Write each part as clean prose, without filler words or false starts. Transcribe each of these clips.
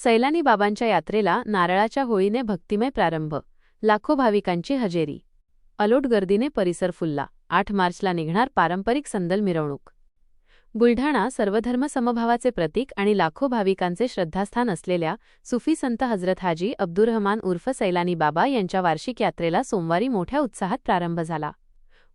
सैलानी बाबांच्या यात्रेला नारळाच्या होळीने भक्तिमय प्रारंभ, लाखो भाविकांची हजेरी. अलोट गर्दीने परिसर फुलला. 8 मार्चला निघणार पारंपरिक संदल मिरवणूक. बुलढाणा सर्वधर्म समभावाचे प्रतीक आणि लाखो भाविकांचे श्रद्धास्थान असलेल्या सुफी संत हजरत हाजी अब्दुर्रहमान उर्फ सैलानी बाबा यांच्या वार्षिक यात्रेला सोमवारी मोठ्या उत्साहात प्रारंभ झाला.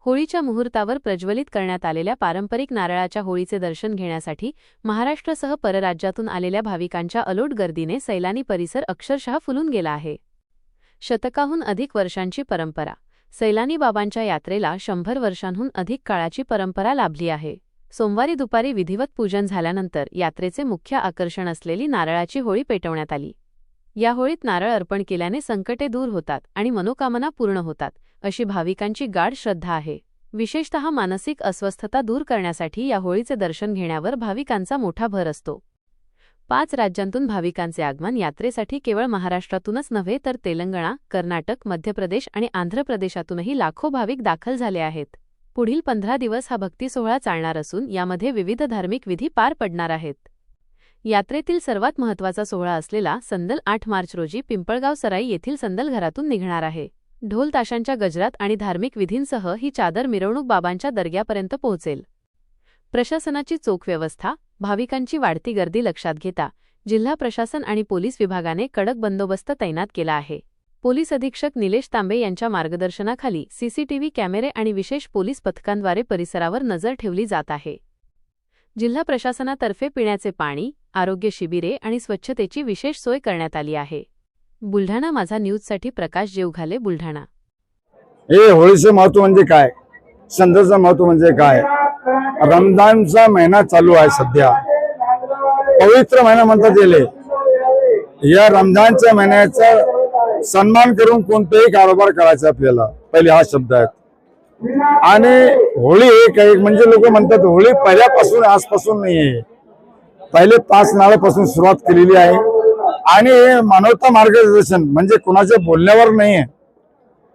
होळीच्या मुहूर्तावर प्रज्वलित करण्यात आलेल्या पारंपरिक नारळाच्या होळीचे दर्शन घेण्यासाठी महाराष्ट्रासह परराज्यातून आलेल्या भाविकांच्या अलोट गर्दीने सैलानी परिसर अक्षरशः फुलून गेला आहे. शतकाहून अधिक वर्षांची परंपरा. सैलानी बाबांच्या यात्रेला 100 वर्षांहून अधिक काळाची परंपरा लाभली आहे. सोमवारी दुपारी विधिवत पूजन झाल्यानंतर यात्रेचे मुख्य आकर्षण असलेली नारळाची होळी पेटवण्यात आली. या होळीत नारळ अर्पण केल्याने संकटे दूर होतात आणि मनोकामना पूर्ण होतात, अशी भाविकांची गाढ श्रद्धा आहे. विशेषतः मानसिक अस्वस्थता दूर करण्यासाठी या होळीचे दर्शन घेण्यावर भाविकांचा मोठा भर असतो. 5 राज्यांतून भाविकांचे आगमन. यात्रेसाठी केवळ महाराष्ट्रातूनच नव्हे तर तेलंगणा, कर्नाटक, मध्य प्रदेश आणि आंध्र प्रदेशातूनही लाखो भाविक दाखल झाले आहेत. पुढील 15 दिवस हा भक्ती सोहळा चालणार असून यामध्ये विविध धार्मिक विधी पार पडणार आहेत. यात्रेतील सर्वात महत्त्वाचा सोहळा असलेला संदल 8 मार्च रोजी पिंपळगाव सराई येथील संदल घरातून निघणार आहे. ढोल ताशांच्या गजरात आणि धार्मिक विधींसह ही चादर मिरवणूक बाबांच्या दर्ग्यापर्यंत पोहोचेल. प्रशासनाची चोख व्यवस्था. भाविकांची वाढती गर्दी लक्षात घेता जिल्हा प्रशासन आणि पोलीस विभागाने कडक बंदोबस्त तैनात केला आहे. पोलीस अधीक्षक निलेश तांबे यांच्या मार्गदर्शनाखाली सीसीटीव्ही कॅमेरे आणि विशेष पोलीस पथकांद्वारे परिसरावर नजर ठेवली जात आहे. जिल्हा प्रशासनातर्फे पिण्याचे पाणी, आरोग्य शिबिरे आणि स्वच्छतेची विशेष सोय करण्यात आली आहे. बुलढाणा माझा न्यूजसाठी प्रकाश जेवघाले, बुलढाणा. हे होळीचे महत्व म्हणजे काय, संदलचं महत्व म्हणजे काय. रमजानचा महिना चालू आहे सध्या, पवित्र महिना म्हणतात येले. या रमजानच्या महिन्याचा सन्मान करून कोणतेही कारोबार करायचा आपल्याला, पहिले हा शब्द आहे. आणि होळी एक म्हणजे लोक म्हणतात होळी पहिल्यापासून आजपासून नाहीये, पहिले 5 नाळापासून सुरुवात केलेली आहे. आणि मानवता मार्गदर्शन म्हणजे कुणाच्या बोलण्यावर नाहीये,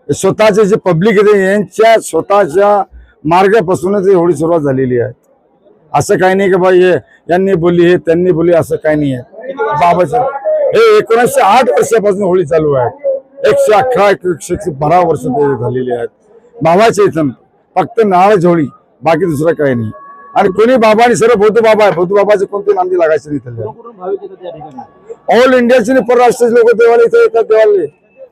स्वतःचे जे पब्लिक आहे यांच्या स्वतःच्या मार्गापासूनच ही होळी सुरुवात झालेली आहे. असं काही नाही की बाई यांनी बोलली हे त्यांनी बोलली, असं काही नाही आहे. बाबाचं हे 1908 वर्षापासून होळी चालू आहे. 111 112 वर्ष ते झालेली आहेत. बाबाच्या इथं फक्त नारळ होळी, बाकी दुसरं काही नाही. आणि कोणी बाबा आणि सर्व बौद्ध बाबा आहे, बौद्ध बाबाचे कोणते नांदी लागायचे नाही. ऑल इंडियाचे परराष्ट्राचे लोक देवाला इथे येतात, देवाला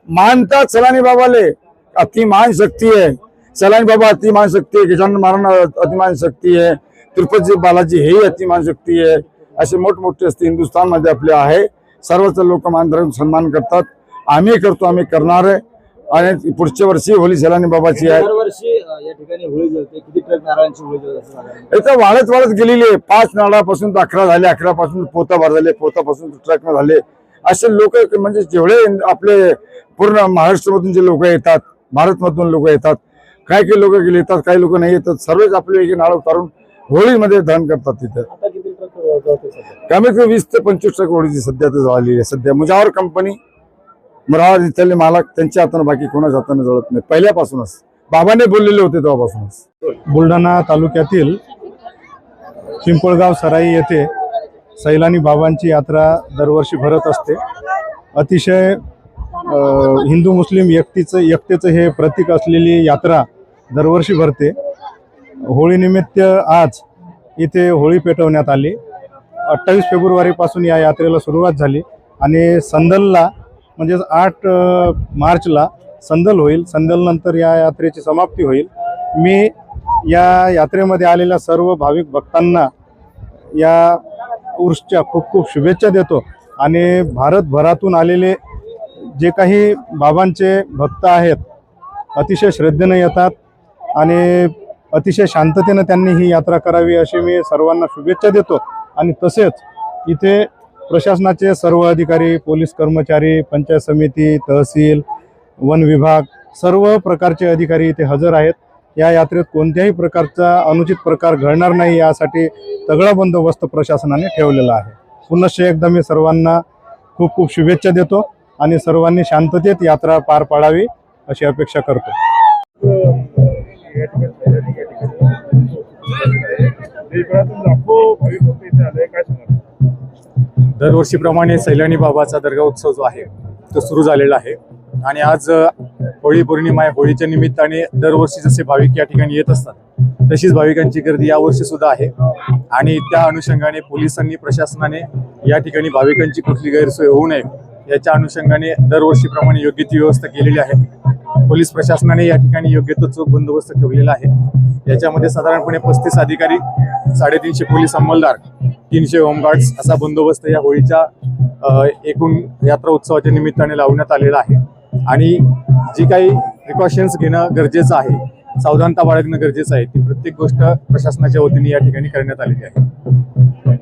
मानतात. सैलानी बाबाले अतिमान शक्ती आहे. सैलानी बाबा अतिमान शक्ती आहे, गजानन महाराज अतिमान शक्ती आहे, तिरुपती बालाजी हे अतिमान शक्ती आहे. असे मोठमोठे असते हिंदुस्थानमध्ये आपले आहे. सर्वच लोक मान धरून सन्मान करतात. आम्ही करतो, आम्ही करणार आहे. आणि पुढच्या वर्षी होळी सैलानी बाबाची आहे. दरवर्षी या ठिकाणी होळी जळते. किती ट्रक नारळांची होळी जळते? इथं वाढत गेलेली आहे. 5 नारळापासून 11 झाले, 11 पासून पोता भर झाले, पोतापासून ट्रक झाले. असे लोक म्हणजे जेवढे आपले पूर्ण महाराष्ट्रामधून जे लोक येतात, भारतमधून लोक येतात, काही लोक गेले येतात, काही लोक नाही येतात. सर्वच आपले नारळ उतारून होळीमध्ये दहन करतात. तिथे कमीत कमी 20 ते 25 ट्रक होळीची सध्या झालेली आहे. सध्या मुजावर कंपनी मुराद इथले मालक त्यांच्या हाताने, बाकी कोणाच्या हाताने जळत नाही. पहिल्यापासूनच बाबांनी बोललेले होते तेव्हापासूनच. बुलढाणा तालुक्यातील पिंपळगाव सराई येथे सैलानी बाबांची यात्रा दरवर्षी भरत असते. अतिशय हिंदू मुस्लिम एकतेचं हे प्रतीक असलेली यात्रा दरवर्षी भरते. होळीनिमित्त आज इथे होळी पेटवण्यात आली. 28 फेब्रुवारीपासून या यात्रेला सुरुवात झाली आणि संदलला म्हणजेच 8 मार्चला संदल होईल. संदलनंतर या यात्रेची समाप्ती होईल. मी या यात्रेमध्ये आलेल्या सर्व भाविक भक्तांना या उर्सच्या खूप खूप शुभेच्छा देतो. आणि भारतभरातून आलेले जे काही बाबांचे भक्त आहेत अतिशय श्रद्धेने येतात आणि अतिशय शांततेने त्यांनी ही यात्रा करावी अशी मी सर्वांना शुभेच्छा देतो. आणि तसेच इथे प्रशासनाचे सर्व अधिकारी, पोलीस कर्मचारी, पंचायत समिती, तहसील, वन विभाग सर्व प्रकारचे अधिकारी इथे हजर आहेत. या यात्रेत कोणत्याही प्रकारचा अनुचित प्रकार घडणार नाही यासाठी तगडा बंदोबस्त प्रशासनाने ठेवलेला आहे. पुनश्च एकदा मी सर्वांना खूप खूप शुभेच्छा देतो आणि सर्वांनी शांततेत यात्रा पार पाडावी अशी अपेक्षा करतो. दरवर्षीप्रमाणे सैलानी बाबाचा दर्गा उत्सव जो आहे तो सुरू झालेला आहे आणि आज होळी पौर्णिमा आहे. होळीच्या निमित्ताने दरवर्षी जसे भाविक या ठिकाणी येत असतात तशीच भाविकांची गर्दी यावर्षी सुद्धा आहे आणि त्या अनुषंगाने पोलिसांनी प्रशासनाने या ठिकाणी भाविकांची कुठली गैरसोय होऊ नये याच्या अनुषंगाने दरवर्षीप्रमाणे योग्य ती व्यवस्था केलेली आहे. पोलीस प्रशासनाने या ठिकाणी योग्य तो चोख बंदोबस्त ठेवलेला आहे. याच्यामध्ये साधारणपणे 35 अधिकारी, 350 पोलीस अंमलदार, 300 होमगार्ड्स असा बंदोबस्त या होळीच्या एकूण यात्रा उत्सवाच्या निमित्ताने लावण्यात आलेला आहे आणि जी काही प्रिकॉशन्स घेणं गरजेचं आहे, सावधानता बाळगणं गरजेचं आहे, ती प्रत्येक गोष्ट प्रशासनाच्या वतीने या ठिकाणी करण्यात आलेली आहे.